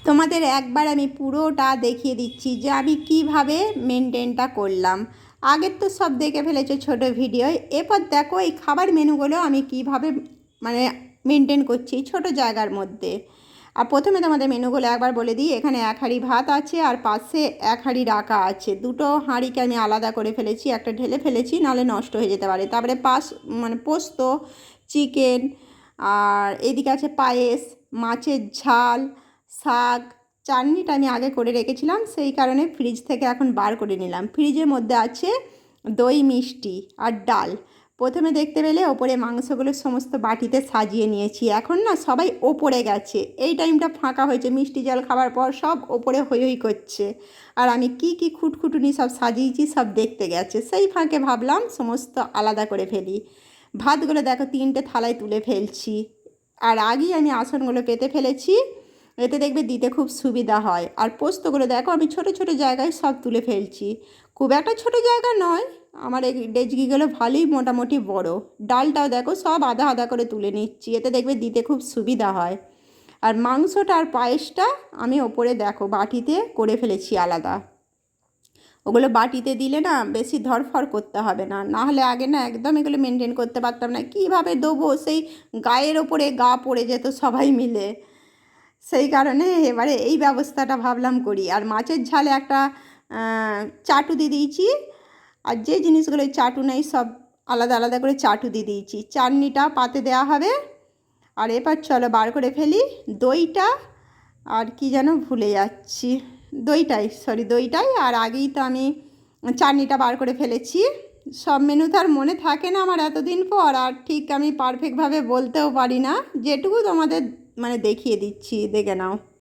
তোমাদের একবার আমি পুরোটা দেখিয়ে দিচ্ছি যে আমি কিভাবে মেনটেনটা করলাম। আগের তো সব দেখে ফেলেছো ছোটো ভিডিও, এরপর দেখো এই খাবার মেনুগুলো আমি কিভাবে মানে মেনটেন করছি ছোট জায়গার মধ্যে। আর প্রথমে তোমাদের মেনুগুলো একবার বলে দিই। এখানে 1 হাঁড়ি ভাত আছে আর পাশে 1 হাঁড়ি রাখা আছে। দুটো হাঁড়িকে আমি আলাদা করে ফেলেছি, একটা ঢেলে ফেলেছি, নাহলে নষ্ট হয়ে যেতে পারে। তারপরে পোস্ত, চিকেন, আর এদিকে আছে পায়েস, মাছের ঝাল, শাক, চাটনিটা আমি আগে করে রেখেছিলাম, সেই কারণে ফ্রিজ থেকে এখন বার করে নিলাম। ফ্রিজের মধ্যে আছে দই, মিষ্টি আর ডাল। প্রথমে দেখতে পেলে ওপরে মাংসগুলো সমস্ত বাটিতে সাজিয়ে নিয়েছি। এখন না সবাই ওপরে গেছে, এই টাইমটা ফাঁকা হয়েছে, মিষ্টি জল খাবার পর সব ওপরে হৈ হৈ করছে। আর আমি কি কি খুঁটখুটুনি সব সাজিয়েছি সব দেখতে গেছে। সেই ফাঁকে ভাবলাম সমস্ত আলাদা করে ফেলি। ভাতগুলো দেখো 3টে থালায় তুলে ফেলছি, আর আগেই আমি আসনগুলো পেতে ফেলেছি, এতে দেখবে দিতে খুব সুবিধা হয়। আর পোস্তগুলো দেখো আমি ছোট ছোট জায়গায় সব তুলে ফেলছি, খুব একটা ছোট জায়গা নয়, আমার এই ডেচকিগুলো ভালোই মোটামুটি বড়। ডালটাও দেখো সব আধা আধা করে তুলে নিচ্ছি, এতে দেখবে দিতে খুব সুবিধা হয়। আর মাংসটা আর পায়েসটা আমি ওপরে দেখো বাটিতে করে ফেলেছি আলাদা। ওগুলো বাটিতে দিলে না বেশি ধরফর করতে হবে না, নাহলে আগে না একদম এগুলো মেনটেন করতে পারতাম না, কীভাবে দেবো, সেই গায়ের ওপরে গা পড়ে যেত সবাই মিলে। সেই কারণে এবারে এই ব্যবস্থাটা ভাবলাম করি। আর মাছের ঝালে একটা চাটু দিয়ে দিয়েছি, আর যে জিনিসগুলো চাটু নেই সব আলাদা আলাদা করে চাটু দিয়ে দিয়েছি। চাটনিটা পাতে দেওয়া হবে। আর এবার চলো বার করে ফেলি দইটা, আর কি যেন ভুলে যাচ্ছি, দইটাই। আর আগেই তো আমি চাটনিটা বার করে ফেলেছি। সব মেনু তো আর মনে থাকে না আমার এতদিন পর, আর ঠিক আমি পারফেক্টভাবে বলতেও পারি না, যেটুকু তোমাদের দেখিয়ে দিচ্ছি, দেখে নাও।